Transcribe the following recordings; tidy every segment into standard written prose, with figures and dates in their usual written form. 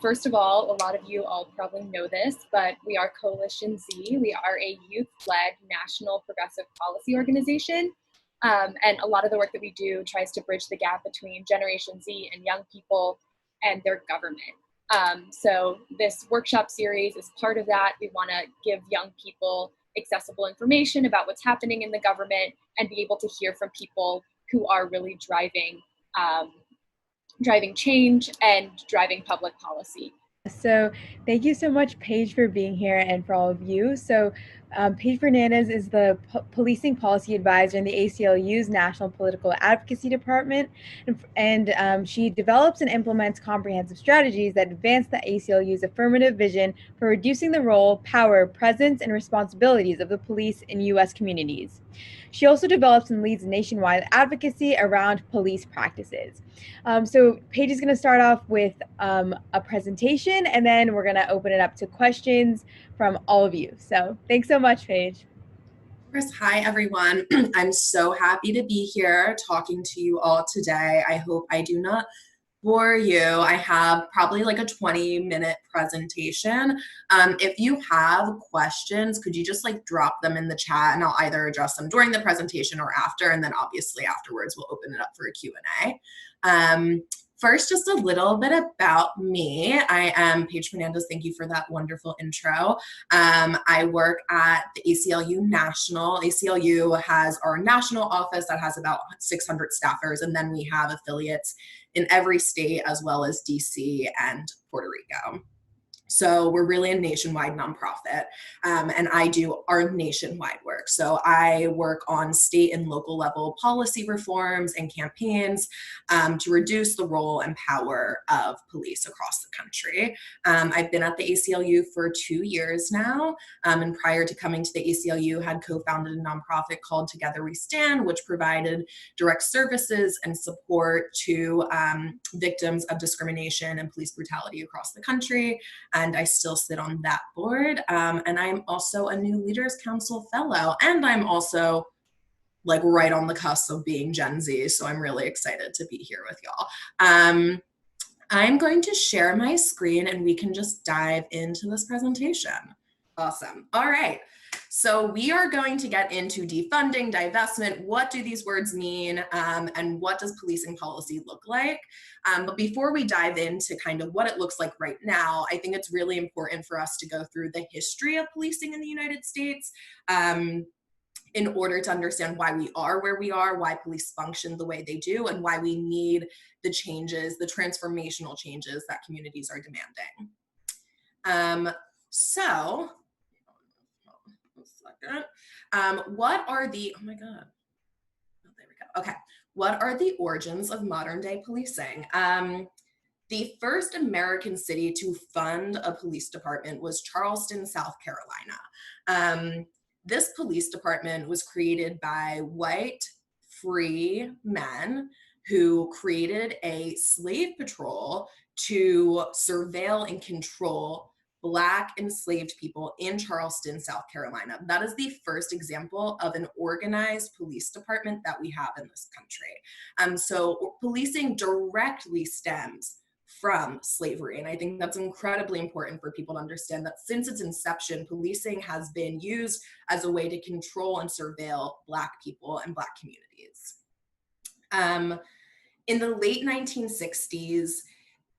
first of all, a lot of you all probably know this, but we are Coalition Z. We are a youth-led national progressive policy organization. And a lot of the work that we do tries to bridge the gap between Generation Z and young people and their government. So this workshop series is part of that. We want to give young people accessible information about what's happening in the government and be able to hear from people who are really driving change and driving public policy. So thank you so much, Paige, for being here and for all of you. So Paige Fernandez is the Policing Policy Advisor in the ACLU's National Political Advocacy Department, and she develops and implements comprehensive strategies that advance the ACLU's affirmative vision for reducing the role, power, presence, and responsibilities of the police in U.S. communities. She also develops and leads nationwide advocacy around police practices. So Paige is going to start off with a presentation, and then we're going to open it up to questions from all of you. So thanks so much, Paige. Chris, hi everyone. I'm so happy to be here talking to you all today. I hope I do not bore you. I have probably like a 20-minute presentation. If you have questions, could you just like drop them in the chat and I'll either address them during the presentation or after, and then obviously afterwards we'll open it up for a Q&A. First, just a little bit about me. I am Paige Fernandez. Thank you for that wonderful intro. I work at the ACLU National. ACLU has our national office that has about 600 staffers, and then we have affiliates in every state as well as DC and Puerto Rico. So we're really a nationwide nonprofit, and I do our nationwide work. So I work on state and local level policy reforms and campaigns to reduce the role and power of police across the country. I've been at the ACLU for 2 years now, and prior to coming to the ACLU, had co-founded a nonprofit called Together We Stand, which provided direct services and support to victims of discrimination and police brutality across the country. And I still sit on that board. And I'm also a New Leaders Council fellow. And I'm also like right on the cusp of being Gen Z. So I'm really excited to be here with y'all. I'm going to share my screen and we can just dive into this presentation. Awesome. All right. So we are going to get into defunding, divestment. What do these words mean? And what does policing policy look like? But before we dive into kind of what it looks like right now, I think it's really important for us to go through the history of policing in the United States in order to understand why we are where we are, why police function the way they do, and why we need the changes, the transformational changes that communities are demanding. What are the, oh my God, oh, there we go. Okay, what are the origins of modern day policing? The first American city to fund a police department was Charleston, South Carolina. This police department was created by white free men who created a slave patrol to surveil and control Black enslaved people in Charleston, South Carolina. That is the first example of an organized police department that we have in this country. So policing directly stems from slavery. And I think that's incredibly important for people to understand that since its inception, policing has been used as a way to control and surveil Black people and Black communities. In the late 1960s,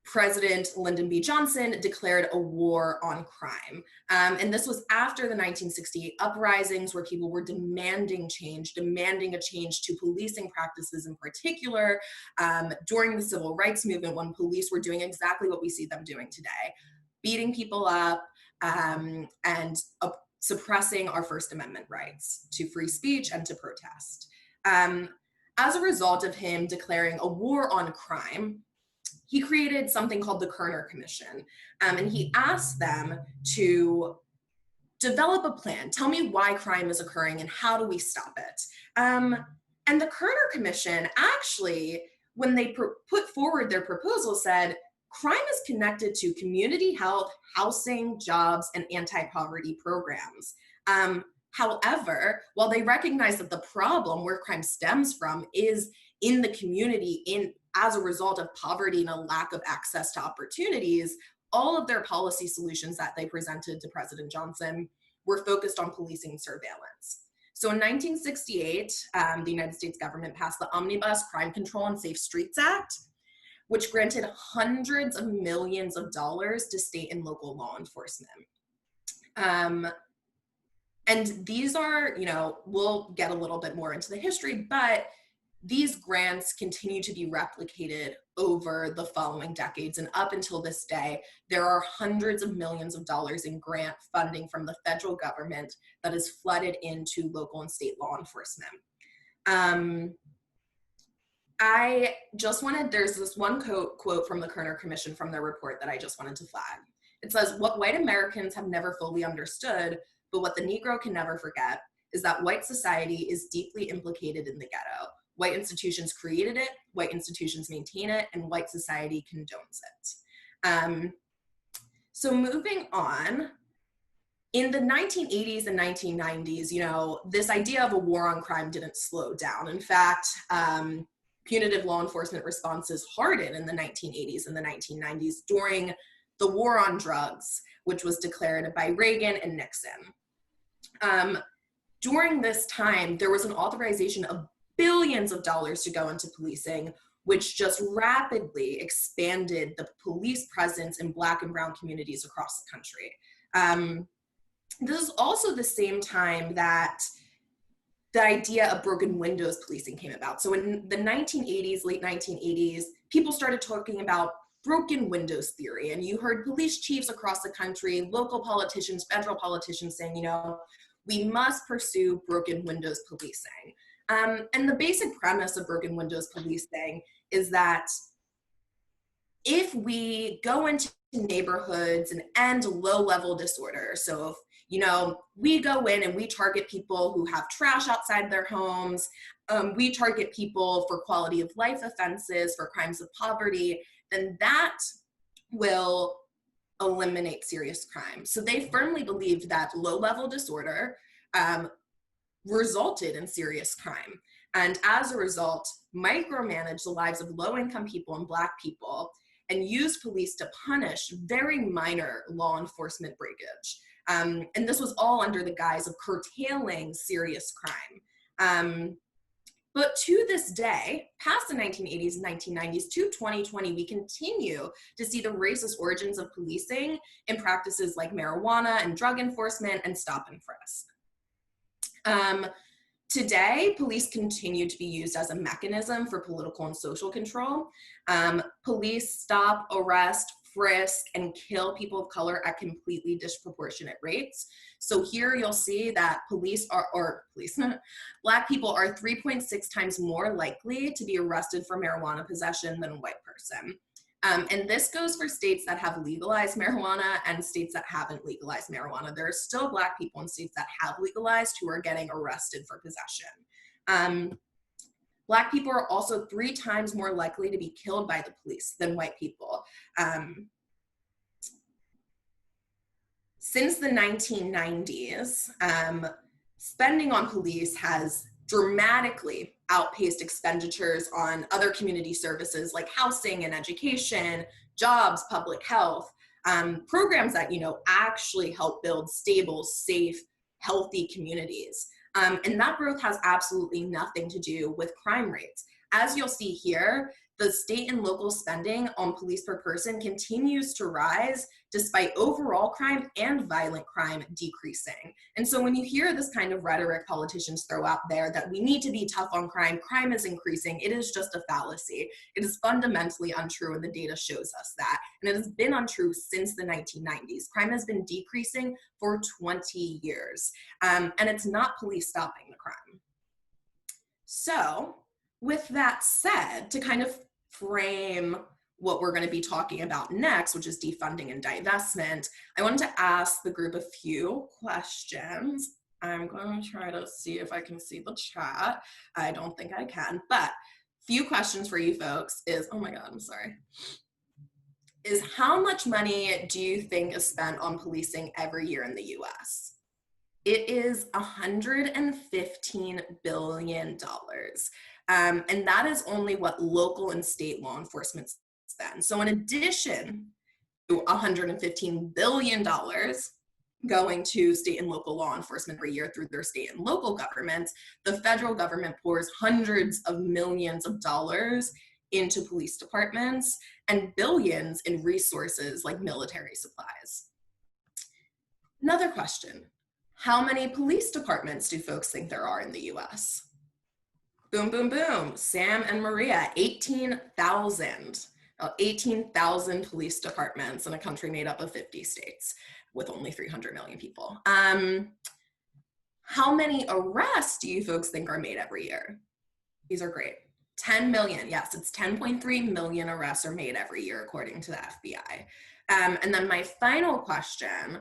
President Lyndon B. Johnson declared a war on crime. And this was after the 1968 uprisings where people were demanding a change to policing practices in particular during the Civil Rights Movement, when police were doing exactly what we see them doing today, beating people up and suppressing our First Amendment rights to free speech and to protest. As a result of him declaring a war on crime, he created something called the Kerner Commission, and he asked them to develop a plan. Tell me why crime is occurring and how do we stop it? And the Kerner Commission actually, when they put forward their proposal, said crime is connected to community health, housing, jobs, and anti-poverty programs. However, while they recognize that the problem where crime stems from is in the community as a result of poverty and a lack of access to opportunities, all of their policy solutions that they presented to President Johnson were focused on policing surveillance. So in 1968, the United States government passed the Omnibus Crime Control and Safe Streets Act, which granted hundreds of millions of dollars to state and local law enforcement. And these are, we'll get a little bit more into the history, but these grants continue to be replicated over the following decades. And up until this day, there are hundreds of millions of dollars in grant funding from the federal government that is flooded into local and state law enforcement. There's this one quote from the Kerner Commission from their report that I just wanted to flag. It says, "What white Americans have never fully understood, but what the Negro can never forget, is that white society is deeply implicated in the ghetto. White institutions created it, white institutions maintain it, and white society condones it." So moving on, in the 1980s and 1990s, this idea of a war on crime didn't slow down. In fact, punitive law enforcement responses hardened in the 1980s and the 1990s during the war on drugs, which was declared by Reagan and Nixon. During this time, there was an authorization of billions of dollars to go into policing, which just rapidly expanded the police presence in Black and Brown communities across the country. This is also the same time that the idea of broken windows policing came about. So in the 1980s, late 1980s, people started talking about broken windows theory. And you heard police chiefs across the country, local politicians, federal politicians saying, we must pursue broken windows policing. And the basic premise of broken windows policing is that if we go into neighborhoods and end low-level disorder, so if, we go in and we target people who have trash outside their homes, we target people for quality of life offenses, for crimes of poverty, then that will eliminate serious crime. So they firmly believed that low-level disorder resulted in serious crime. And as a result, micromanage the lives of low-income people and Black people and use police to punish very minor law enforcement breakage. And this was all under the guise of curtailing serious crime. But to this day, past the 1980s and 1990s to 2020, we continue to see the racist origins of policing in practices like marijuana and drug enforcement and stop and frisk. Today, police continue to be used as a mechanism for political and social control. Police stop, arrest, frisk, and kill people of color at completely disproportionate rates. So here you'll see that Black people are 3.6 times more likely to be arrested for marijuana possession than a white person. And this goes for states that have legalized marijuana and states that haven't legalized marijuana. There are still Black people in states that have legalized who are getting arrested for possession. Black people are also 3 times more likely to be killed by the police than white people. Since the 1990s, spending on police has dramatically outpaced expenditures on other community services like housing and education, jobs, public health, programs that, actually help build stable, safe, healthy communities. And that growth has absolutely nothing to do with crime rates. As you'll see here, the state and local spending on police per person continues to rise despite overall crime and violent crime decreasing. And so when you hear this kind of rhetoric politicians throw out there that we need to be tough on crime, crime is increasing, it is just a fallacy. It is fundamentally untrue, and the data shows us that. And it has been untrue since the 1990s. Crime has been decreasing for 20 years. And it's not police stopping the crime. So with that said, to kind of frame what we're going to be talking about next, which is defunding and divestment, I wanted to ask the group a few questions. I'm going to try to see if I can see the chat. I don't think I can, but few questions for you folks is, oh my God, I'm sorry, is how much money do you think is spent on policing every year in the US? It is $115 billion. And that is only what local and state law enforcement spend. So in addition $115 billion going to state and local law enforcement every year through their state and local governments, the federal government pours hundreds of millions of dollars into police departments and billions in resources like military supplies. Another question, how many police departments do folks think there are in the US? Boom, boom, boom. Sam and Maria, 18,000. 18,000 police departments in a country made up of 50 states with only 300 million people. How many arrests do you folks think are made every year? These are great. 10 million. Yes, it's 10.3 million arrests are made every year, according to the FBI. And then my final question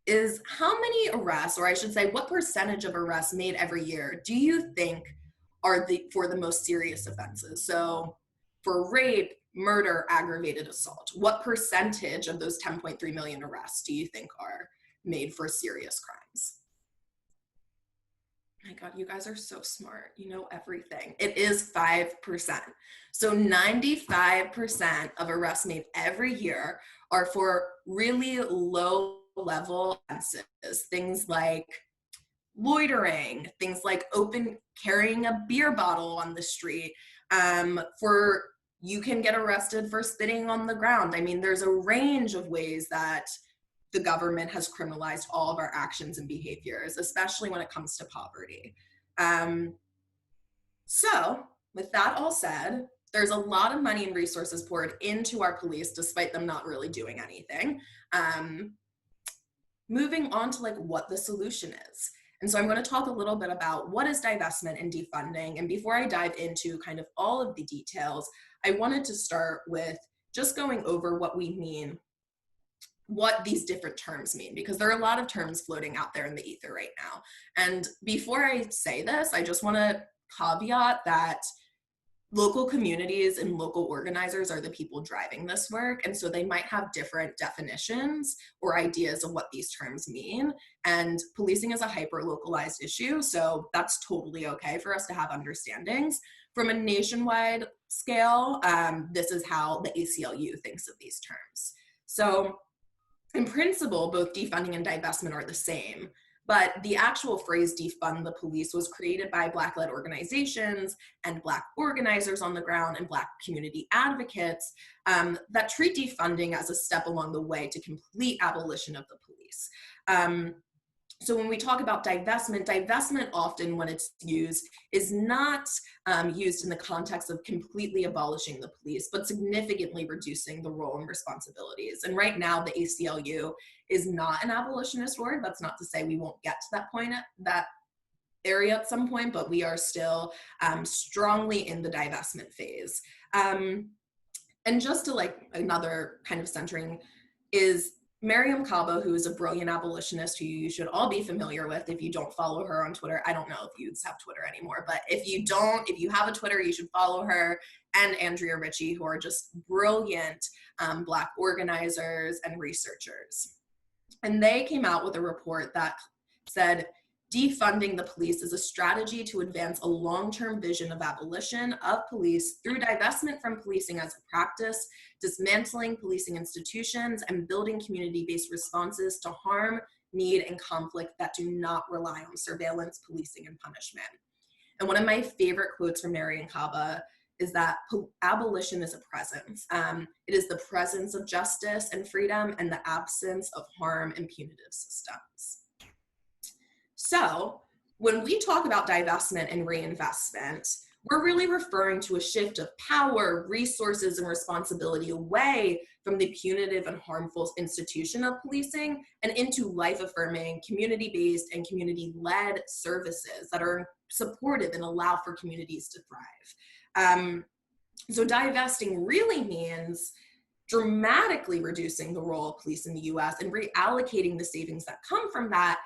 is, how many arrests, or I should say, what percentage of arrests made every year do you think are for the most serious offenses? So for rape, murder, aggravated assault, what percentage of those 10.3 million arrests do you think are made for serious crimes? My God, you guys are so smart. You know everything. It is 5%. So 95% of arrests made every year are for really low level offenses, things like loitering, things like carrying a beer bottle on the street, you can get arrested for spitting on the ground. I mean, there's a range of ways that the government has criminalized all of our actions and behaviors, especially when it comes to poverty. So with that all said, there's a lot of money and resources poured into our police, despite them not really doing anything. Moving on to what the solution is. And so I'm going to talk a little bit about what is divestment and defunding. And before I dive into kind of all of the details, I wanted to start with just going over what we mean, what these different terms mean, because there are a lot of terms floating out there in the ether right now. And before I say this, I just want to caveat that local communities and local organizers are the people driving this work. And so they might have different definitions or ideas of what these terms mean. And policing is a hyper-localized issue, so that's totally okay for us to have understandings. From a nationwide scale, this is how the ACLU thinks of these terms. So in principle, both defunding and divestment are the same. But the actual phrase defund the police was created by Black-led organizations and Black organizers on the ground and Black community advocates that treat defunding as a step along the way to complete abolition of the police. So when we talk about divestment, divestment often when it's used is not used in the context of completely abolishing the police, but significantly reducing the role and responsibilities. And right now the ACLU is not an abolitionist word. That's not to say we won't get to that point, that area at some point, but we are still strongly in the divestment phase. And just to another kind of centering is Mariame Kaba, who is a brilliant abolitionist who you should all be familiar with if you don't follow her on Twitter. I don't know if youths have Twitter anymore, but if you have a Twitter, you should follow her, and Andrea Ritchie, who are just brilliant Black organizers and researchers. And they came out with a report that said, defunding the police is a strategy to advance a long-term vision of abolition of police through divestment from policing as a practice, dismantling policing institutions, and building community-based responses to harm, need, and conflict that do not rely on surveillance, policing, and punishment. And one of my favorite quotes from Mariame Kaba is that abolition is a presence. It is the presence of justice and freedom and the absence of harm and punitive systems. So when we talk about divestment and reinvestment, we're really referring to a shift of power, resources, and responsibility away from the punitive and harmful institution of policing and into life-affirming, community-based, and community-led services that are supportive and allow for communities to thrive. So divesting really means dramatically reducing the role of police in the US and reallocating the savings that come from that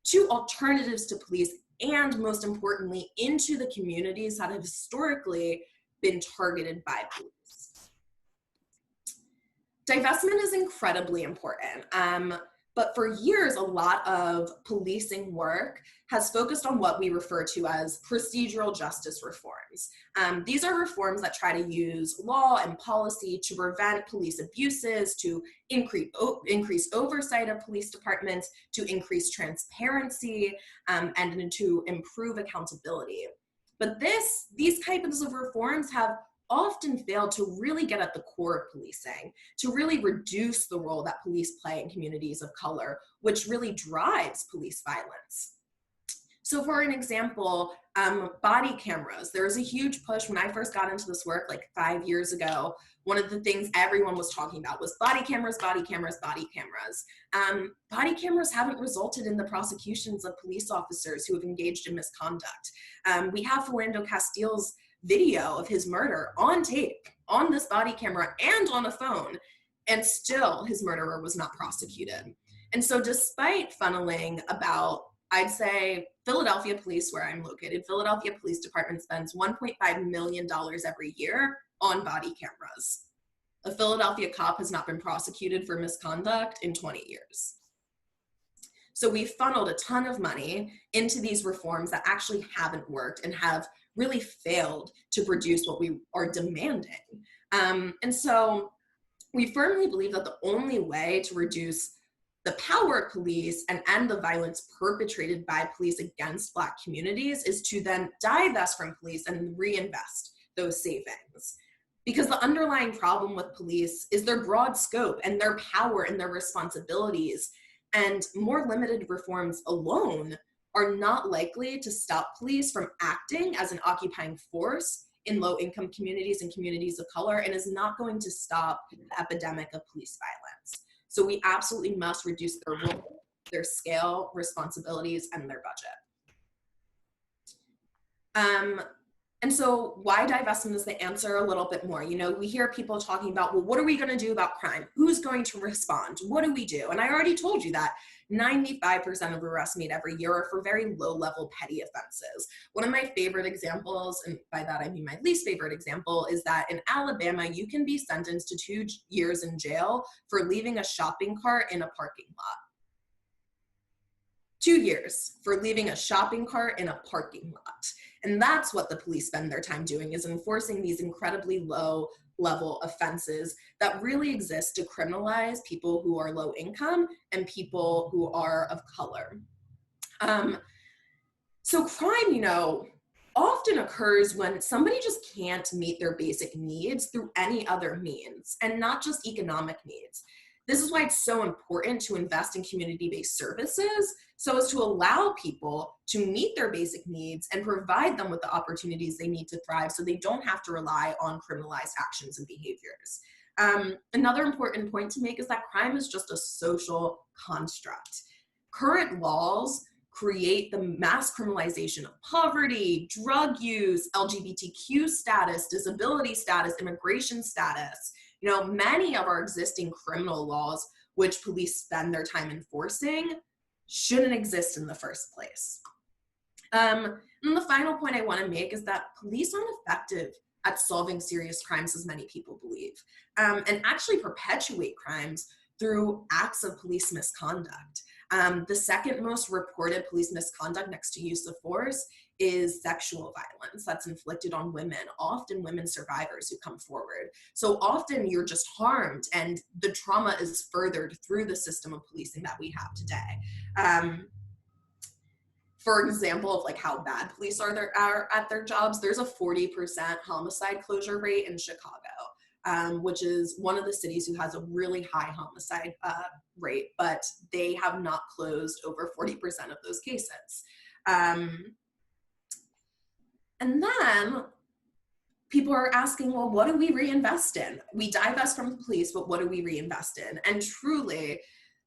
to alternatives to police, and most importantly, into the communities that have historically been targeted by police. Divestment is incredibly important. But for years, a lot of policing work has focused on what we refer to as procedural justice reforms. These are reforms that try to use law and policy to prevent police abuses, to increase oversight of police departments, to increase transparency, and to improve accountability. But these types of reforms have often failed to really get at the core of policing, to really reduce the role that police play in communities of color, which really drives police violence. So for an example, body cameras. There was a huge push when I first got into this work like 5 years ago. One of the things everyone was talking about was body cameras, body cameras, body cameras. Body cameras haven't resulted in the prosecutions of police officers who have engaged in misconduct. We have Philando Castile's video of his murder on tape, on this body camera, and on a phone, and still his murderer was not prosecuted. And so despite funneling about, I'd say, Philadelphia Police, where I'm located, Philadelphia Police Department spends $1.5 million every year on body cameras. A Philadelphia cop has not been prosecuted for misconduct in 20 years. So we funneled a ton of money into these reforms that actually haven't worked and have really failed to produce what we are demanding. And so we firmly believe that the only way to reduce the power of police and end the violence perpetrated by police against Black communities is to then divest from police and reinvest those savings. Because the underlying problem with police is their broad scope and their power and their responsibilities, and more limited reforms alone are not likely to stop police from acting as an occupying force in low-income communities and communities of color, and is not going to stop the epidemic of police violence. So we absolutely must reduce their role, their scale, responsibilities, and their budget. And so why divestment is the answer a little bit more. You know, we hear people talking about, well, what are we going to do about crime? Who's going to respond? What do we do? And I already told you that 95% of arrests made every year are for very low-level petty offenses. One of my favorite examples, and by that I mean my least favorite example, is that in Alabama, you can be sentenced to 2 years in jail for leaving a shopping cart in a parking lot. 2 years for leaving a shopping cart in a parking lot. And that's what the police spend their time doing, is enforcing these incredibly low level offenses that really exist to criminalize people who are low income and people who are of color. So crime, you know, often occurs when somebody just can't meet their basic needs through any other means, and not just economic needs. This is why it's so important to invest in community-based services so as to allow people to meet their basic needs and provide them with the opportunities they need to thrive so they don't have to rely on criminalized actions and behaviors. Another important point to make is that crime is just a social construct. Current laws create the mass criminalization of poverty, drug use, LGBTQ status, disability status, immigration status. You know, many of our existing criminal laws, which police spend their time enforcing, shouldn't exist in the first place. And the final point I want to make is that police aren't effective at solving serious crimes as many people believe, and actually perpetuate crimes through acts of police misconduct. The second most reported police misconduct next to use of force is sexual violence that's inflicted on women, often women survivors who come forward. So often you're just harmed and the trauma is furthered through the system of policing that we have today. For example of like how bad police are at their jobs, there's a 40% homicide closure rate in Chicago, which is one of the cities who has a really high homicide rate, but they have not closed over 40% of those cases. And then people are asking, well, what do we reinvest in? We divest from the police, but what do we reinvest in? And truly,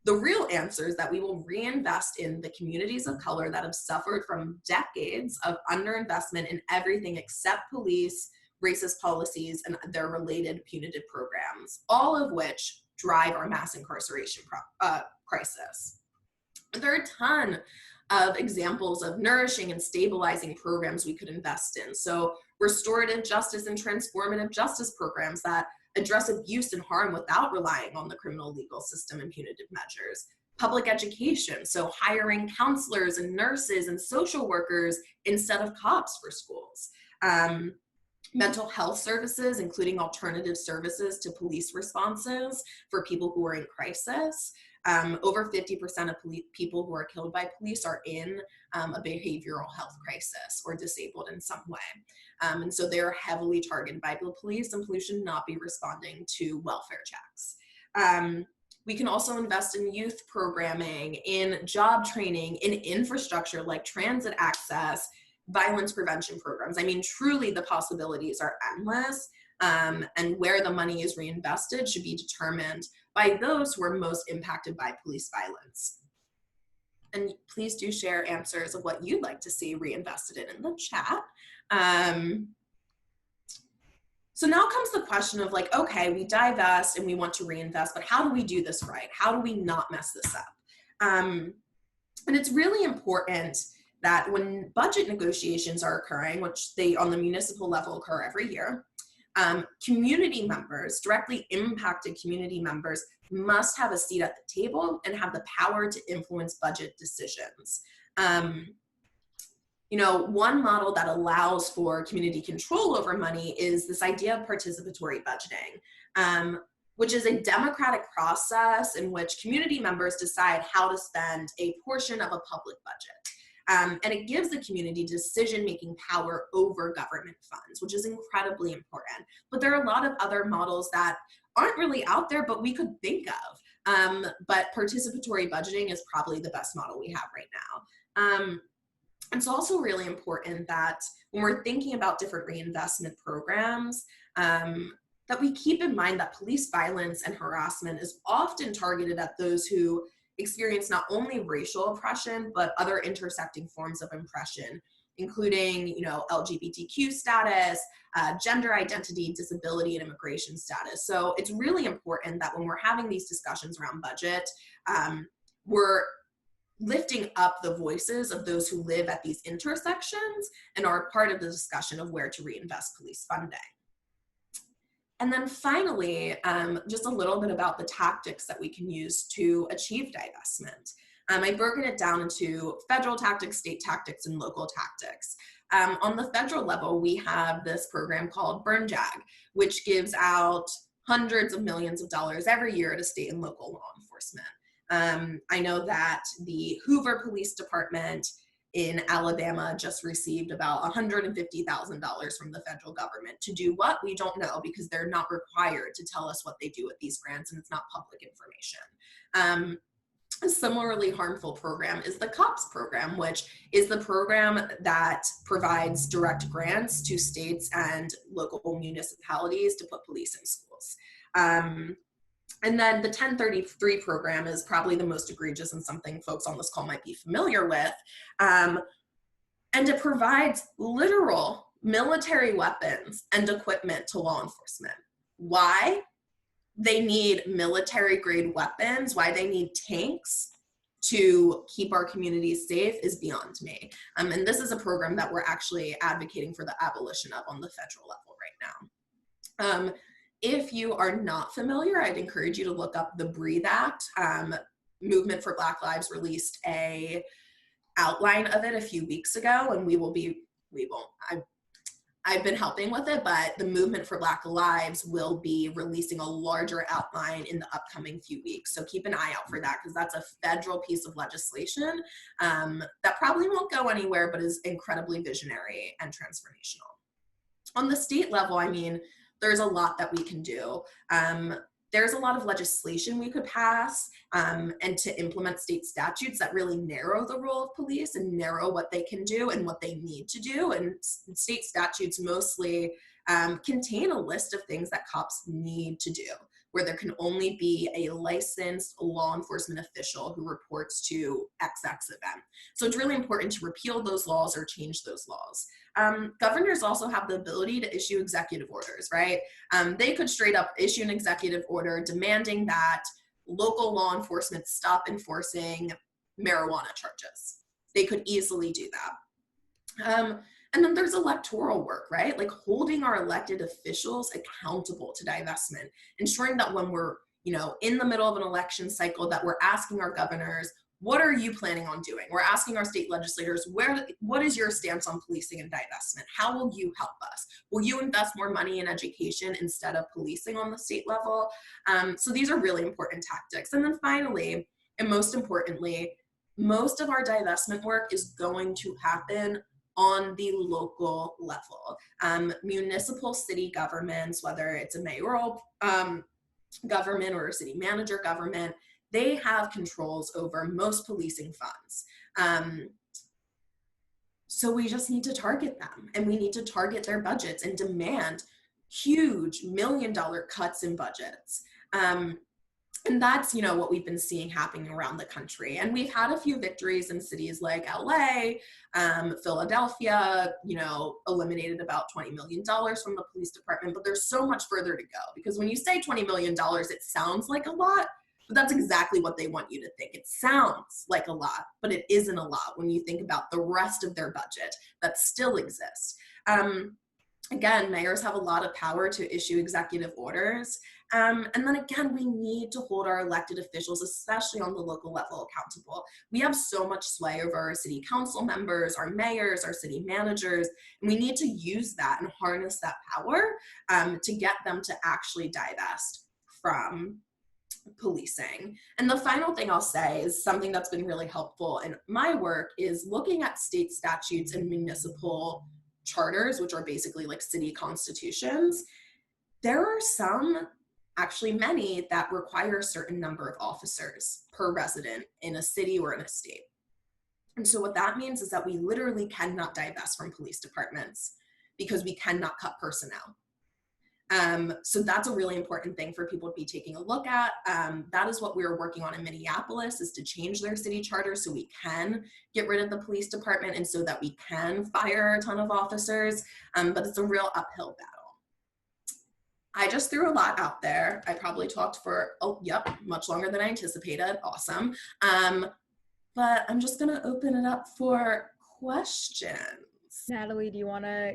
the real answer is that we will reinvest in the communities of color that have suffered from decades of underinvestment in everything except police, racist policies, and their related punitive programs, all of which drive our mass incarceration crisis. There are a ton of examples of nourishing and stabilizing programs we could invest in. So restorative justice and transformative justice programs that address abuse and harm without relying on the criminal legal system and punitive measures. public education, so hiring counselors and nurses and social workers instead of cops for schools. Mental health services, including alternative services to police responses for people who are in crisis. Over 50% of people who are killed by police are in a behavioral health crisis or disabled in some way. And so they're heavily targeted by the police, and police should not be responding to welfare checks. We can also invest in youth programming, in job training, in infrastructure like transit access, violence prevention programs. I mean, truly the possibilities are endless, and where the money is reinvested should be determined by those who are most impacted by police violence. And please do share answers of what you'd like to see reinvested in the chat. So now comes the question of like, okay, we divest and we want to reinvest, but how do we do this right? How do we not mess this up? And it's really important that when budget negotiations are occurring, which they on the municipal level occur every year, community members, directly impacted community members, must have a seat at the table and have the power to influence budget decisions. You know, one model that allows for community control over money is this idea of participatory budgeting, which is a democratic process in which community members decide how to spend a portion of a public budget. And it gives the community decision-making power over government funds, which is incredibly important. But there are a lot of other models that aren't really out there, but we could think of. But participatory budgeting is probably the best model we have right now. It's also really important that when we're thinking about different reinvestment programs, that we keep in mind that police violence and harassment is often targeted at those who experience not only racial oppression, but other intersecting forms of oppression, including, you know, LGBTQ status, gender identity, disability, and immigration status. So it's really important that when we're having these discussions around budget, we're lifting up the voices of those who live at these intersections and are part of the discussion of where to reinvest police funding. And then finally, just a little bit about the tactics that we can use to achieve divestment. I've broken it down into federal tactics, state tactics, and local tactics. On the federal level, we have this program called Burn Jag, which gives out hundreds of millions of dollars every year to state and local law enforcement. I know that the Hoover Police Department in Alabama just received about $150,000 from the federal government to do what? We don't know, because they're not required to tell us what they do with these grants, and it's not public information. A similarly harmful program is the COPS program, which is the program that provides direct grants to states and local municipalities to put police in schools. And then the 1033 program is probably the most egregious and something folks on this call might be familiar with. And it provides literal military weapons and equipment to law enforcement. Why? They need military grade weapons, why they need tanks to keep our communities safe is beyond me. And this is a program that we're actually advocating for the abolition of on the federal level right now. If you are not familiar, I'd encourage you to look up the Breathe Act. Movement for Black Lives released a outline of it a few weeks ago, and I've been helping with it, but the Movement for Black Lives will be releasing a larger outline in the upcoming few weeks. So keep an eye out for that, because that's a federal piece of legislation that probably won't go anywhere, but is incredibly visionary and transformational. On the state level, I mean, there's a lot that we can do. There's a lot of legislation we could pass and to implement state statutes that really narrow the role of police and narrow what they can do and what they need to do. And state statutes mostly contain a list of things that cops need to do, where there can only be a licensed law enforcement official who reports to XX event. So it's really important to repeal those laws or change those laws. Governors also have the ability to issue executive orders, right? They could straight up issue an executive order demanding that local law enforcement stop enforcing marijuana charges. They could easily do that. And then there's electoral work, right? Like holding our elected officials accountable to divestment, ensuring that when we're in the middle of an election cycle that we're asking our governors, what are you planning on doing? We're asking our state legislators, what is your stance on policing and divestment? How will you help us? Will you invest more money in education instead of policing on the state level? So these are really important tactics. And then finally, and most importantly, most of our divestment work is going to happen on the local level. Municipal city governments, whether it's a mayoral government or a city manager government, they have controls over most policing funds. So we just need to target them, and we need to target their budgets and demand huge $1 million cuts in budgets. And that's, what we've been seeing happening around the country. And we've had a few victories in cities like LA, Philadelphia, eliminated about $20 million from the police department, but there's so much further to go, because when you say $20 million, it sounds like a lot, but that's exactly what they want you to think. It sounds like a lot, but it isn't a lot when you think about the rest of their budget that still exists. Again, mayors have a lot of power to issue executive orders. And then again, we need to hold our elected officials, especially on the local level, accountable. We have so much sway over our city council members, our mayors, our city managers, and we need to use that and harness that power to get them to actually divest from policing. And the final thing I'll say is something that's been really helpful in my work is looking at state statutes and municipal charters, which are basically like city constitutions. There are some, actually many, that require a certain number of officers per resident in a city or in a state. And so what that means is that we literally cannot divest from police departments because we cannot cut personnel. So that's a really important thing for people to be taking a look at. That is what we're working on in Minneapolis, is to change their city charter so we can get rid of the police department and so that we can fire a ton of officers, but it's a real uphill battle. I just threw a lot out there. I probably talked for, much longer than I anticipated. Awesome. But I'm just gonna open it up for questions. Natalie, do you wanna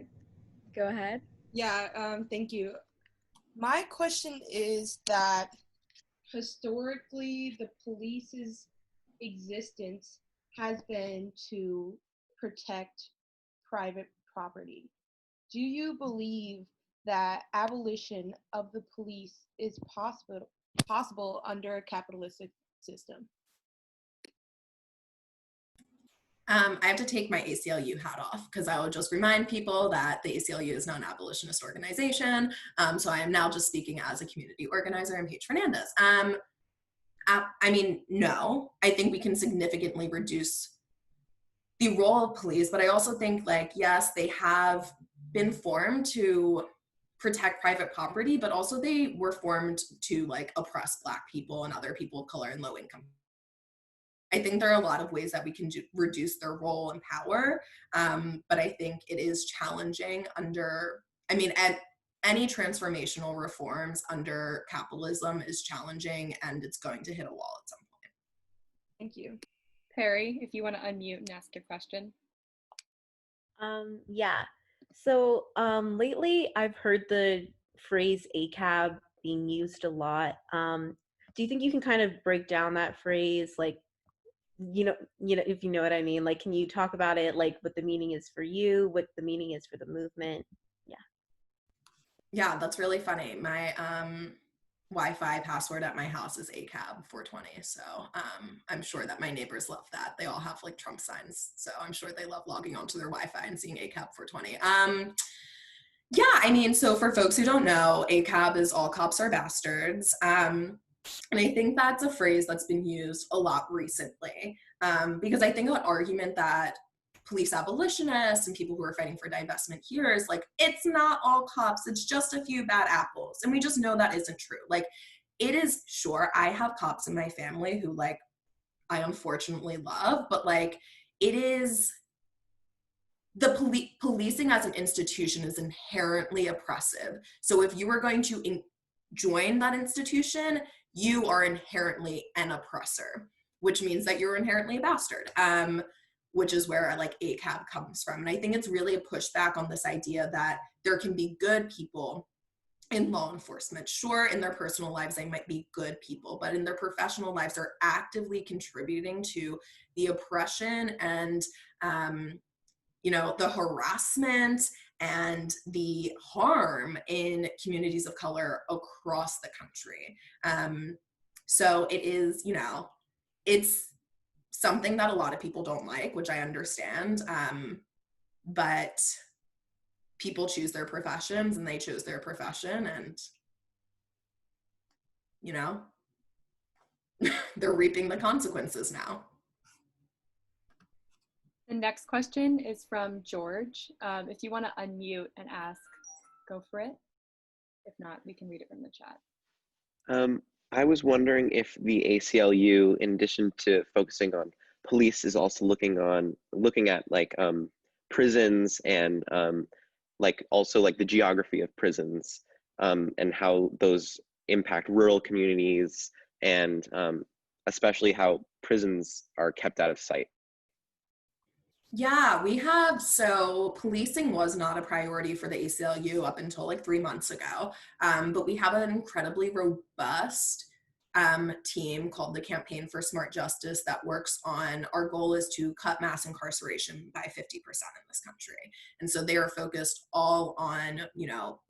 go ahead? Yeah, thank you. My question is that historically the police's existence has been to protect private property. Do you believe that abolition of the police is possible under a capitalistic system? I have to take my ACLU hat off because I will just remind people that the ACLU is not an abolitionist organization. So I am now just speaking as a community organizer and Paige Fernandez. No, I think we can significantly reduce the role of police, but I also think yes, they have been formed to protect private property, but also they were formed to oppress Black people and other people of color and low income. I think there are a lot of ways that we can reduce their role and power, but I think it is challenging any transformational reforms under capitalism is challenging, and it's going to hit a wall at some point. Thank you. Perry, if you want to unmute and ask your question. Yeah. So lately I've heard the phrase ACAB being used a lot. Do you think you can kind of break down that phrase, if you know what I mean? Can you talk about it, what the meaning is for you, what the meaning is for the movement? Yeah, that's really funny. My Wi-Fi password at my house is ACAB 420. So I'm sure that my neighbors love that. They all have Trump signs. So I'm sure they love logging onto their Wi-Fi and seeing ACAB 420. So for folks who don't know, ACAB is all cops are bastards. And I think that's a phrase that's been used a lot recently, because I think an argument that police abolitionists and people who are fighting for divestment here is it's not all cops, it's just a few bad apples. And we just know that isn't true. It is, sure, I have cops in my family who I unfortunately love, but it is, the policing as an institution is inherently oppressive. So if you are going to join that institution, you are inherently an oppressor, which means that you're inherently a bastard, which is where ACAB comes from. And I think it's really a pushback on this idea that there can be good people in law enforcement. Sure, in their personal lives, they might be good people, but in their professional lives, they're actively contributing to the oppression and, the harassment and the harm in communities of color across the country. So it is, it's something that a lot of people don't like, which I understand. But people choose their professions and they chose their profession, and they're reaping the consequences now. The next question is from George. If you want to unmute and ask, go for it. If not, we can read it from the chat. I was wondering if the ACLU, in addition to focusing on police, is also looking at like prisons and also like the geography of prisons and how those impact rural communities, and especially how prisons are kept out of sight. Yeah, so policing was not a priority for the ACLU up until like 3 months ago, but we have an incredibly robust team called the Campaign for Smart Justice that works on, our goal is to cut mass incarceration by 50% in this country. And so they are focused all on,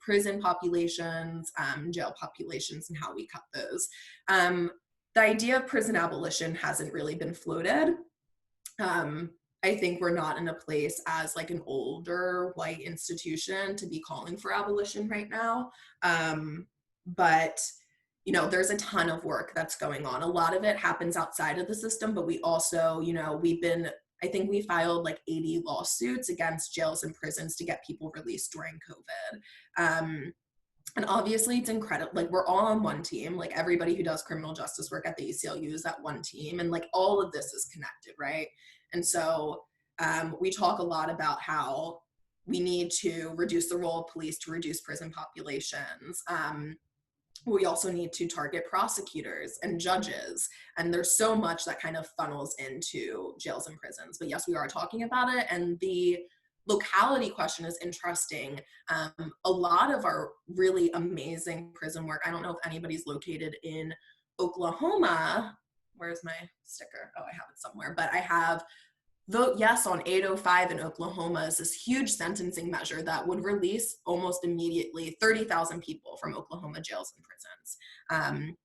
prison populations, jail populations, and how we cut those. The idea of prison abolition hasn't really been floated. I think we're not in a place as like an older white institution to be calling for abolition right now. But there's a ton of work that's going on. A lot of it happens outside of the system, but we also, I think we filed like 80 lawsuits against jails and prisons to get people released during COVID. And obviously it's incredible. Like, we're all on one team. Like, everybody who does criminal justice work at the ACLU is that one team. And like, all of this is connected, right? And so we talk a lot about how we need to reduce the role of police to reduce prison populations. We also need to target prosecutors and judges. And there's so much that kind of funnels into jails and prisons. But yes, we are talking about it. And the locality question is interesting. A lot of our really amazing prison work, I don't know if anybody's located in Oklahoma. Where's my sticker? Oh, I have it somewhere. But I have Vote Yes on 805 in Oklahoma is this huge sentencing measure that would release almost immediately 30,000 people from Oklahoma jails and prisons.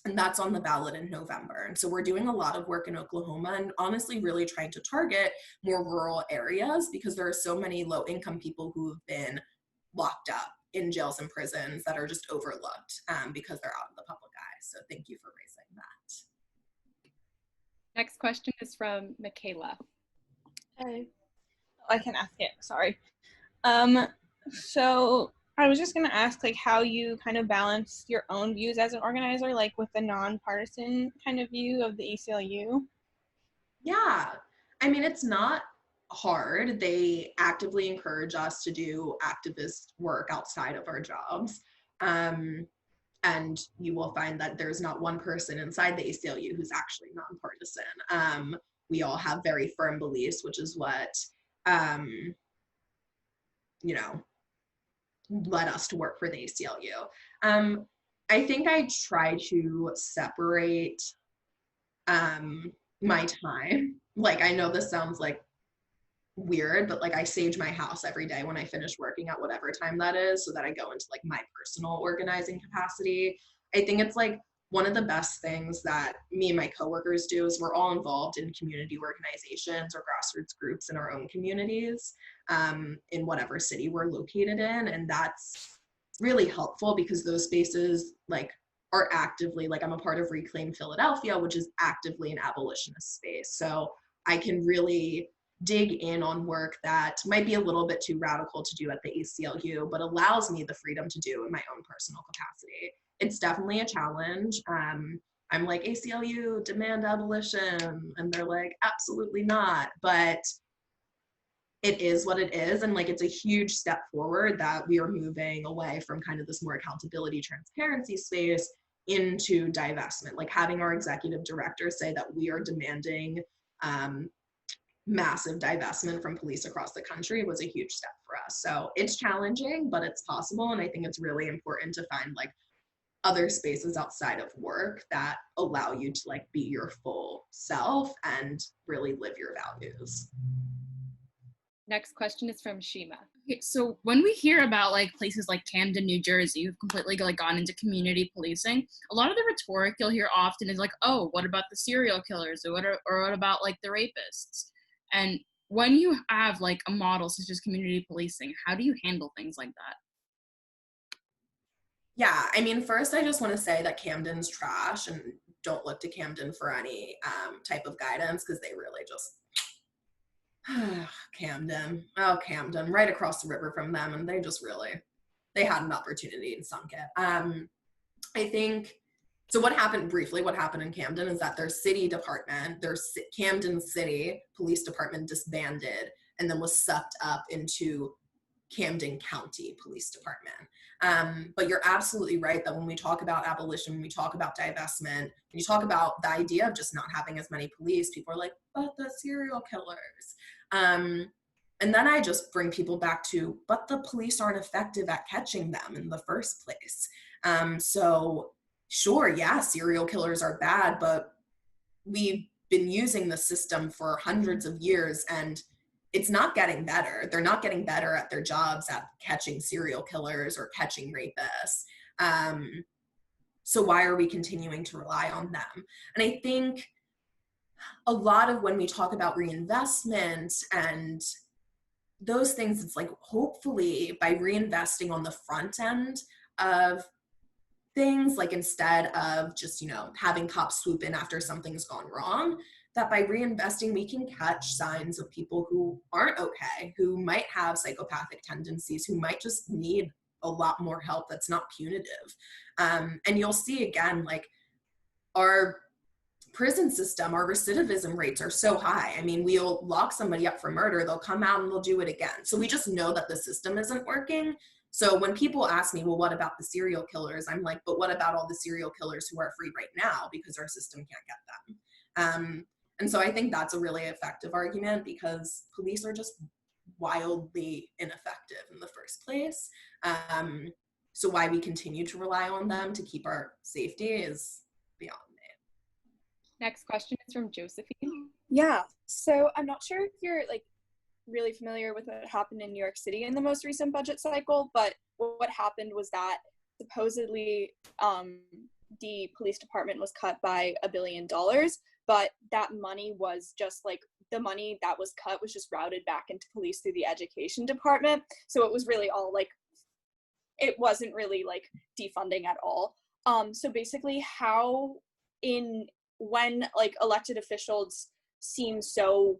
And that's on the ballot in November. And so we're doing a lot of work in Oklahoma, and honestly really trying to target more rural areas, because there are so many low-income people who have been locked up in jails and prisons that are just overlooked because they're out of the public eye. So thank you for raising that. Next question is from Michaela. Hey. I can ask it, sorry. So I was just gonna ask like how you kind of balance your own views as an organizer, like with the nonpartisan kind of view of the ACLU. Yeah, I mean, it's not hard. They actively encourage us to do activist work outside of our jobs. And you will find that there's not one person inside the ACLU who's actually nonpartisan. We all have very firm beliefs, which is what, led us to work for the ACLU. I think I try to separate my time. Like, I know this sounds like weird, but like, I sage my house every day when I finish working at whatever time that is, so that I go into like my personal organizing capacity. I think it's like one of the best things that me and my coworkers do is we're all involved in community organizations or grassroots groups in our own communities in whatever city we're located in. And that's really helpful because those spaces like are actively, like, I'm a part of Reclaim Philadelphia, which is actively an abolitionist space. So I can really dig in on work that might be a little bit too radical to do at the ACLU, but allows me the freedom to do in my own personal capacity. It's definitely a challenge. I'm like, ACLU, demand abolition. And they're like, absolutely not. But it is what it is. And like, it's a huge step forward that we are moving away from kind of this more accountability, transparency space into divestment. Like, having our executive director say that we are demanding massive divestment from police across the country was a huge step for us. So it's challenging, but it's possible. And I think it's really important to find like other spaces outside of work that allow you to like be your full self and really live your values. Next question is from Shima. Okay, so when we hear about like places like Camden, New Jersey, who've completely like gone into community policing, a lot of the rhetoric you'll hear often is like, "Oh, what about the serial killers? Or what about like the rapists?" And when you have like a model such as community policing, how do you handle things like that? Yeah, I mean, first I just want to say that Camden's trash and don't look to Camden for any type of guidance because they really just Camden, right across the river from them, and they had an opportunity and sunk it. I think, so what happened in Camden is that their city department, Camden City Police Department disbanded and then was sucked up into Camden County Police Department. But you're absolutely right that when we talk about abolition, when we talk about divestment, when you talk about the idea of just not having as many police, people are like, but the serial killers. And then I just bring people back to, but the police aren't effective at catching them in the first place. So sure, yeah, serial killers are bad, but we've been using the system for hundreds of years and it's not getting better. They're not getting better at their jobs at catching serial killers or catching rapists. So why are we continuing to rely on them? And I think a lot of when we talk about reinvestment and those things, it's like hopefully by reinvesting on the front end of things, like instead of just, having cops swoop in after something's gone wrong, that by reinvesting, we can catch signs of people who aren't okay, who might have psychopathic tendencies, who might just need a lot more help that's not punitive. And you'll see again, like our prison system, our recidivism rates are so high. I mean, we'll lock somebody up for murder, they'll come out and they'll do it again. So we just know that the system isn't working. So when people ask me, well, what about the serial killers? I'm like, but what about all the serial killers who are free right now because our system can't get them? And so I think that's a really effective argument because police are just wildly ineffective in the first place. So why we continue to rely on them to keep our safety is beyond me. Next question is from Josephine. Yeah, so I'm not sure if you're like really familiar with what happened in New York City in the most recent budget cycle, but what happened was that supposedly the police department was cut by $1 billion, but that money was just like the money that was cut was just routed back into police through the education department. So it was really all like, it wasn't really like defunding at all. So basically when like elected officials seem so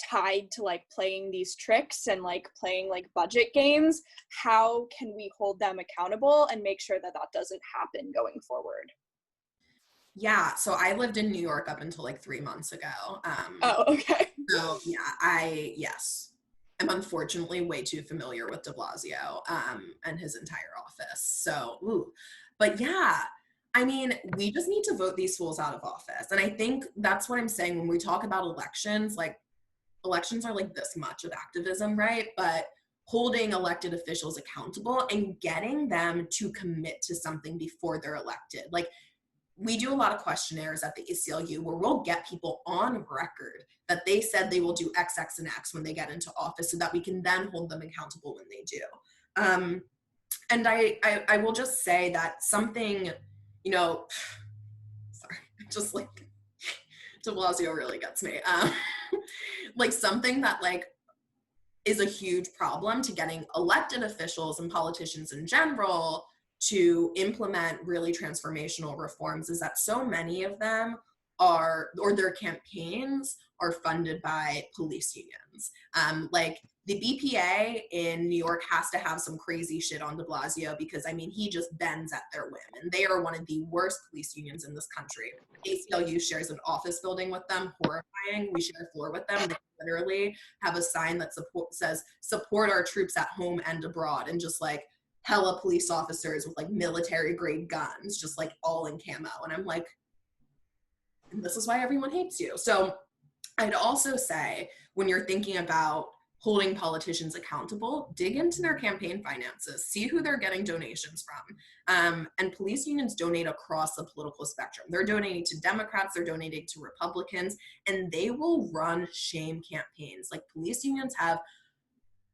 tied to like playing these tricks and like playing like budget games, how can we hold them accountable and make sure that that doesn't happen going forward? Yeah, so I lived in New York up until like 3 months ago. Oh, okay. So yeah, yes, I'm unfortunately way too familiar with de Blasio and his entire office. So, but yeah, I mean, we just need to vote these fools out of office. And I think that's what I'm saying when we talk about elections, like elections are like this much of activism, right? But holding elected officials accountable and getting them to commit to something before they're elected. Like we do a lot of questionnaires at the ACLU where we'll get people on record that they said they will do X, X, and X when they get into office so that we can then hold them accountable when they do. And I will just say that something, sorry, just like de Blasio really gets me. Like something that like is a huge problem to getting elected officials and politicians in general to implement really transformational reforms is that so many of them or their campaigns are funded by police unions. Like the BPA in New York has to have some crazy shit on de Blasio because I mean, he just bends at their whim and they are one of the worst police unions in this country. ACLU shares an office building with them, horrifying. We share a floor with them. They literally have a sign that says support our troops at home and abroad, and just like hella police officers with like military grade guns, just like all in camo. And I'm like, this is why everyone hates you. So I'd also say when you're thinking about holding politicians accountable, dig into their campaign finances, see who they're getting donations from. And police unions donate across the political spectrum. They're donating to Democrats, they're donating to Republicans, and they will run shame campaigns. Like, police unions have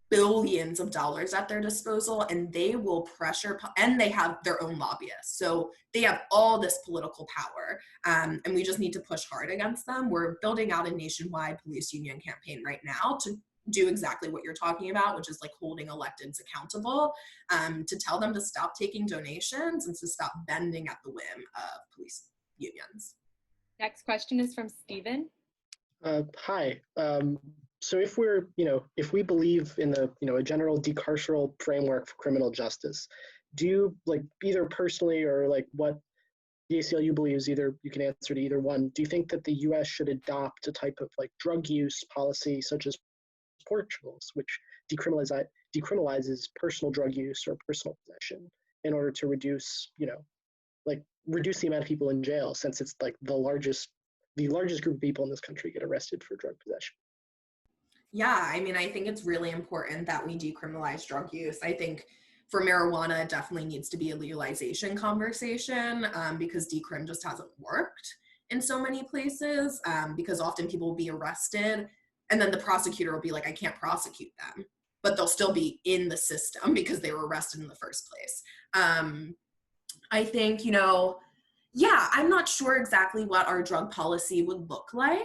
billions of dollars at their disposal, and they will pressure, and they have their own lobbyists. So they have all this political power, and we just need to push hard against them. We're building out a nationwide police union campaign right now to do exactly what you're talking about, which is like holding electeds accountable, to tell them to stop taking donations and to stop bending at the whim of police unions. Next question is from Stephen. Hi. So if we're, if we believe in the, a general decarceral framework for criminal justice, do you, like, either personally or like what the ACLU believes, either you can answer to either one, do you think that the US should adopt a type of like drug use policy such as Portugal's, which decriminalizes personal drug use or personal possession in order to reduce, reduce the amount of people in jail, since it's like the largest group of people in this country get arrested for drug possession? Yeah, I mean, I think it's really important that we decriminalize drug use. I think for marijuana, it definitely needs to be a legalization conversation, because decrim just hasn't worked in so many places, because often people will be arrested and then the prosecutor will be like, I can't prosecute them, but they'll still be in the system because they were arrested in the first place. I think, yeah, I'm not sure exactly what our drug policy would look like.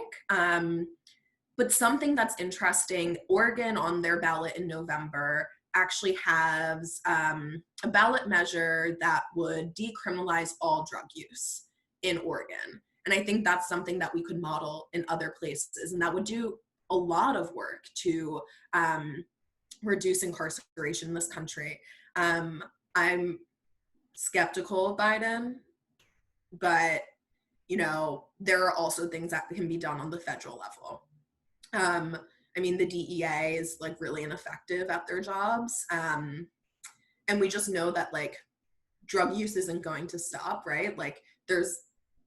But something that's interesting, Oregon on their ballot in November actually has a ballot measure that would decriminalize all drug use in Oregon. And I think that's something that we could model in other places, and that would do a lot of work to reduce incarceration in this country. I'm skeptical of Biden, but, there are also things that can be done on the federal level. I mean, the DEA is like really ineffective at their jobs. And we just know that like drug use isn't going to stop, right? Like, there's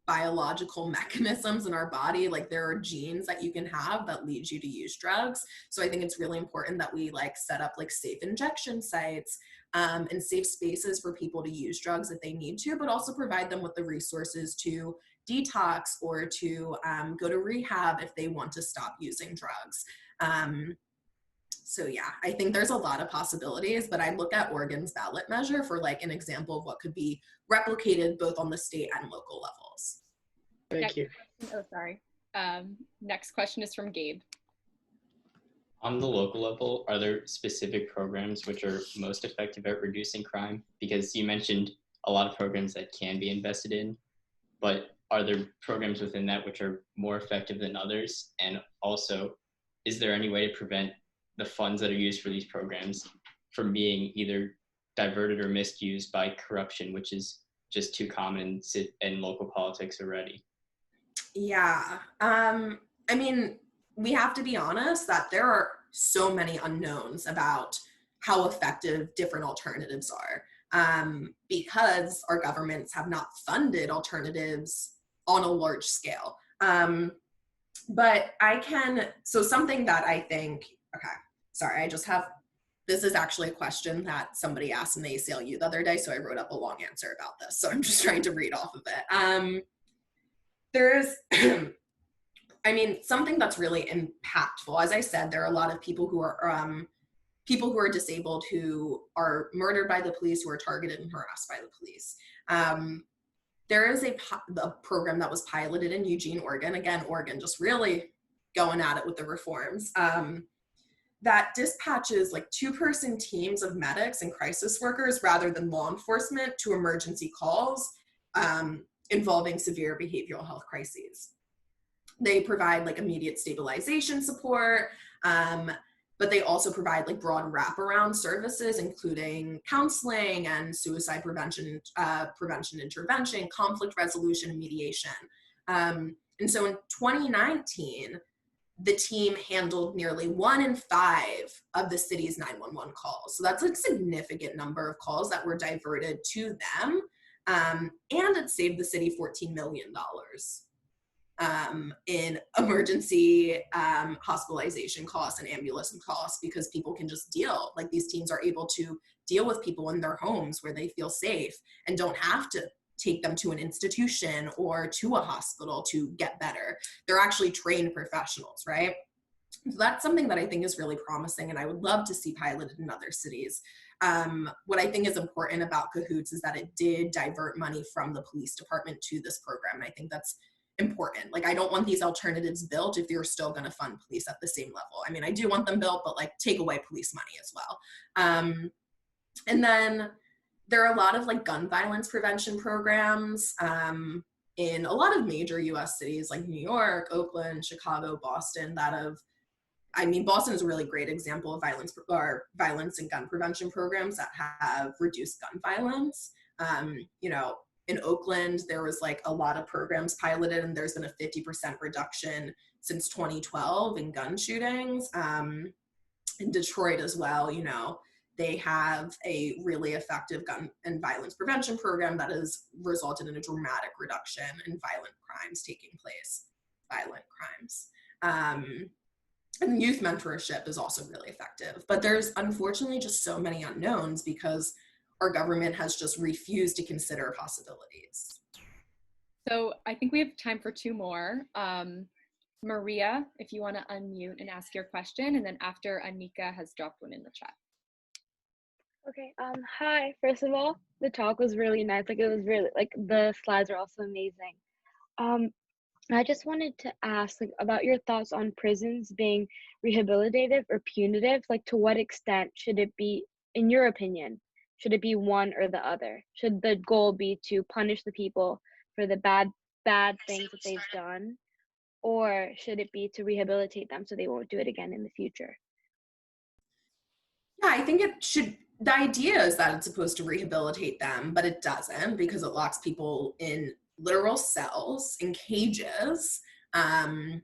biological mechanisms in our body, like there are genes that you can have that lead you to use drugs. So I think it's really important that we like set up like safe injection sites, and safe spaces for people to use drugs if they need to, but also provide them with the resources to detox or to go to rehab if they want to stop using drugs. So yeah, I think there's a lot of possibilities, but I look at Oregon's ballot measure for like an example of what could be replicated both on the state and local levels. Thank you. Oh, sorry. Next question is from Gabe. On the local level, are there specific programs which are most effective at reducing crime? Because you mentioned a lot of programs that can be invested in, but are there programs within that which are more effective than others? And also, is there any way to prevent the funds that are used for these programs from being either diverted or misused by corruption, which is just too common in local politics already? Yeah, I mean, we have to be honest that there are so many unknowns about how effective different alternatives are, because our governments have not funded alternatives on a large scale. But so something that I think, this is actually a question that somebody asked in the ACLU the other day, so I wrote up a long answer about this, so I'm just trying to read off of it. There's, I mean, something that's really impactful, as I said, there are a lot of people who are disabled who are murdered by the police, who are targeted and harassed by the police. There is a program that was piloted in Eugene, Oregon, again, Oregon just really going at it with the reforms, that dispatches like 2-person teams of medics and crisis workers rather than law enforcement to emergency calls involving severe behavioral health crises. They provide like immediate stabilization support, but they also provide like broad wraparound services, including counseling and suicide prevention, intervention, conflict resolution, and mediation. And so in 2019, the team handled nearly 1 in 5 of the city's 911 calls. So that's a significant number of calls that were diverted to them. And it saved the city $14 million. in emergency hospitalization costs and ambulance costs, because people can just deal, like these teams are able to deal with people in their homes where they feel safe and don't have to take them to an institution or to a hospital to get better. They're actually trained professionals, right? So that's something that I think is really promising, and I would love to see piloted in other cities. What I think is important about Cahoots is that it did divert money from the police department to this program. And I think that's important. Like, I don't want these alternatives built if you're still going to fund police at the same level. I mean, I do want them built, but like take away police money as well. And then there are a lot of like gun violence prevention programs in a lot of major US cities like New York, Oakland, Chicago, Boston that have, I mean, Boston is a really great example of violence and gun prevention programs that have reduced gun violence. You know, in Oakland, there was like a lot of programs piloted, and there's been a 50% reduction since 2012 in gun shootings. In Detroit as well, you know, they have a really effective gun and violence prevention program that has resulted in a dramatic reduction in violent crimes taking place, violent crimes. And youth mentorship is also really effective. But there's unfortunately just so many unknowns because our government has just refused to consider possibilities. So I think we have time for two more. Maria, if you want to unmute and ask your question, and then after Anika has dropped one in the chat. Okay, hi. First of all, the talk was really nice. Like, it was really, like, the slides are also amazing. I just wanted to ask, like, about your thoughts on prisons being rehabilitative or punitive. Like, to what extent should it be, in your opinion, should it be one or the other? Should the goal be to punish the people for the bad things that they've done, or should it be to rehabilitate them so they won't do it again in the future? Yeah, I think it should. The idea is that it's supposed to rehabilitate them, but it doesn't, because it locks people in literal cells, in cages, and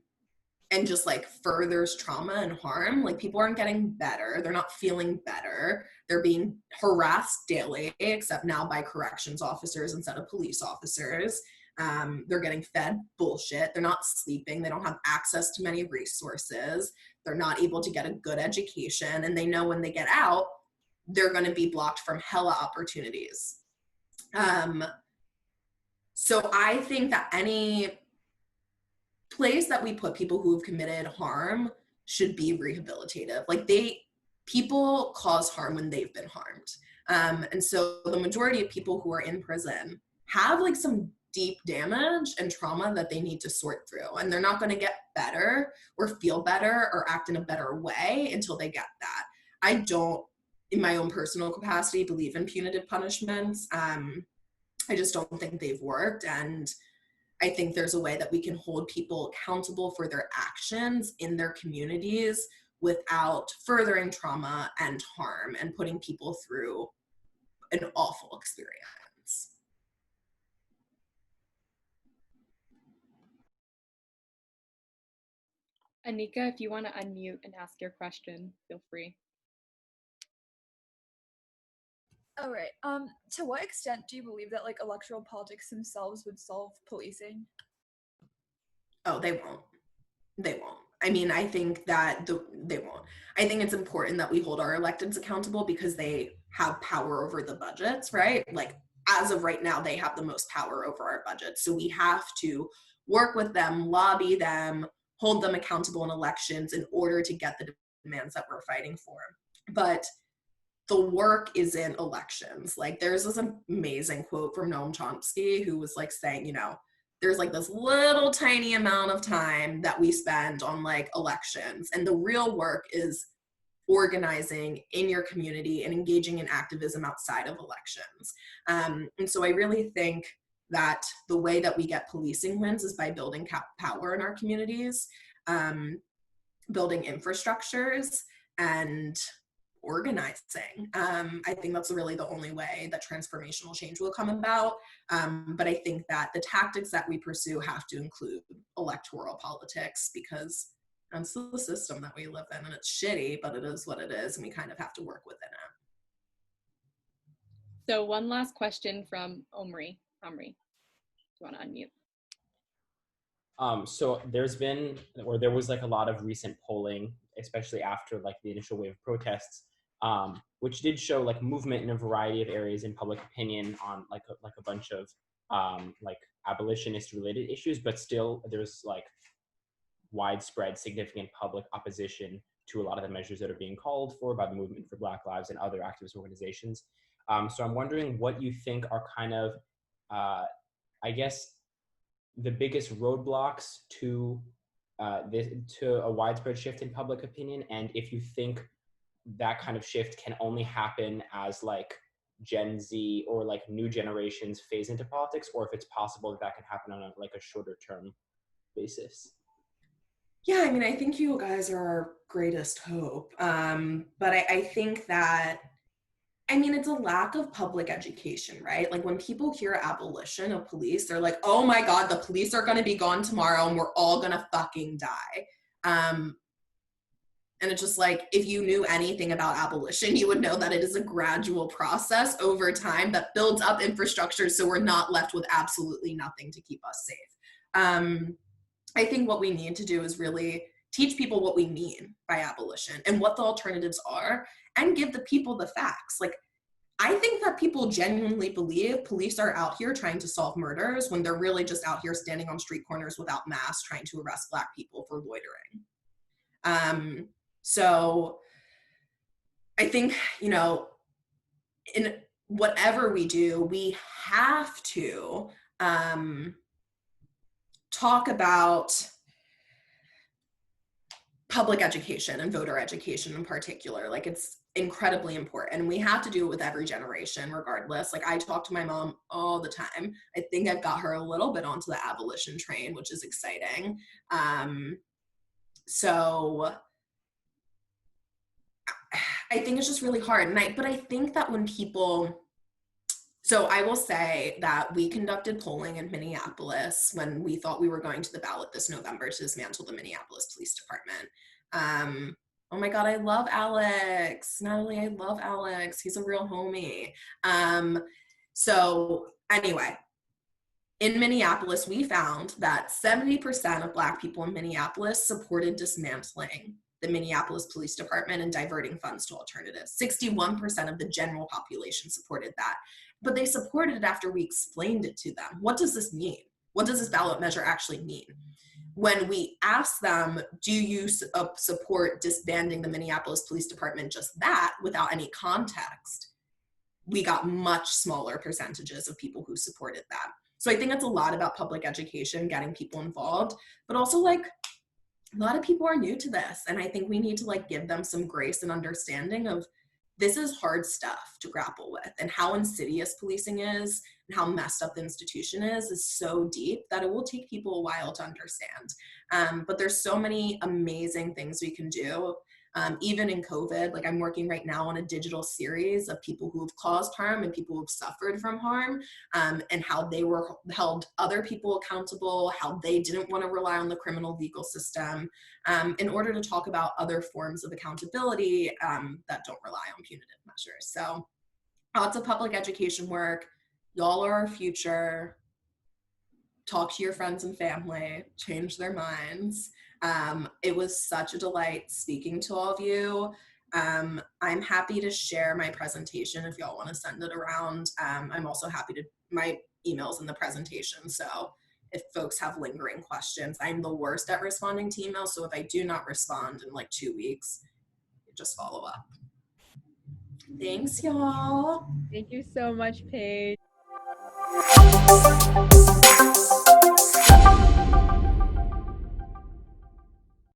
just like furthers trauma and harm. Like, people aren't getting better. They're not feeling better. They're being harassed daily, except now by corrections officers instead of police officers. They're getting fed bullshit. They're not sleeping. They don't have access to many resources. They're not able to get a good education. And they know when they get out, they're going to be blocked from hella opportunities. So I think that any place that we put people who have committed harm should be rehabilitative. Like, people cause harm when they've been harmed. And so the majority of people who are in prison have like some deep damage and trauma that they need to sort through. And they're not going to get better or feel better or act in a better way until they get that. I don't, in my own personal capacity, believe in punitive punishments. I just don't think they've worked. And I think there's a way that we can hold people accountable for their actions in their communities without furthering trauma and harm and putting people through an awful experience. Anika, if you want to unmute and ask your question, feel free. All right. To what extent do you believe that like electoral politics themselves would solve policing? Oh, they won't. They won't. I mean, I think that they won't. I think it's important that we hold our electeds accountable because they have power over the budgets, right? Like, as of right now, they have the most power over our budgets. So we have to work with them, lobby them, hold them accountable in elections in order to get the demands that we're fighting for. But the work is in elections. Like, there's this amazing quote from Noam Chomsky, who was like saying, you know, there's like this little tiny amount of time that we spend on like elections, and the real work is organizing in your community and engaging in activism outside of elections. And so I really think that the way that we get policing wins is by building power in our communities, building infrastructures, and organizing. I think that's really the only way that transformational change will come about. But I think that the tactics that we pursue have to include electoral politics, because that's the system that we live in, and it's shitty, but it is what it is, and we kind of have to work within it. So one last question from Omri. Omri, do you want to unmute? So there was like a lot of recent polling, especially after like the initial wave of protests, which did show like movement in a variety of areas in public opinion on like a bunch of like abolitionist related issues, but still there's like widespread significant public opposition to a lot of the measures that are being called for by the Movement for Black Lives and other activist organizations. So I'm wondering what you think are kind of, I guess, the biggest roadblocks to to a widespread shift in public opinion, and if you think that kind of shift can only happen as like Gen Z or like new generations phase into politics, or if it's possible that that can happen on like a shorter term basis. Yeah, I mean, I think you guys are our greatest hope. But I think that, I mean, it's a lack of public education, right? Like when people hear abolition of police, they're like, oh my God, the police are going to be gone tomorrow and we're all going to fucking die. And it's just like, if you knew anything about abolition, you would know that it is a gradual process over time that builds up infrastructure so we're not left with absolutely nothing to keep us safe. I think what we need to do is really teach people what we mean by abolition and what the alternatives are, and give the people the facts. Like, I think that people genuinely believe police are out here trying to solve murders when they're really just out here standing on street corners without masks trying to arrest Black people for loitering. So I think, you know, in whatever we do, we have to talk about public education and voter education in particular. Like, it's incredibly important, and we have to do it with every generation regardless. Like, I talk to my mom all the time. I think I've got her a little bit onto the abolition train, which is exciting. So I think it's just really hard. But I think that when people, so I will say that we conducted polling in Minneapolis when we thought we were going to the ballot this November to dismantle the Minneapolis Police Department. Oh my God, I love Alex. Natalie, I love Alex. He's a real homie. So anyway, in Minneapolis, we found that 70% of Black people in Minneapolis supported dismantling the Minneapolis Police Department and diverting funds to alternatives. 61% of the general population supported that. But they supported it after we explained it to them. What does this mean? What does this ballot measure actually mean? When we asked them, do you support disbanding the Minneapolis Police Department, just that, without any context, we got much smaller percentages of people who supported that. So I think it's a lot about public education, getting people involved, but also like a lot of people are new to this. And I think we need to like give them some grace and understanding of this is hard stuff to grapple with, and how insidious policing is and how messed up the institution is so deep that it will take people a while to understand. But there's so many amazing things we can do. Even in COVID, like I'm working right now on a digital series of people who have caused harm and people who have suffered from harm, and how they were held other people accountable, how they didn't want to rely on the criminal legal system, in order to talk about other forms of accountability that don't rely on punitive measures. So lots of public education work. Y'all are our future. Talk to your friends and family, change their minds. It was such a delight speaking to all of you. I'm happy to share my presentation if y'all want to send it around. I'm also happy to, my email's in the presentation, so if folks have lingering questions. I'm the worst at responding to emails, so if I do not respond in like 2 weeks, just follow up. Thanks, y'all. Thank you so much, Paige.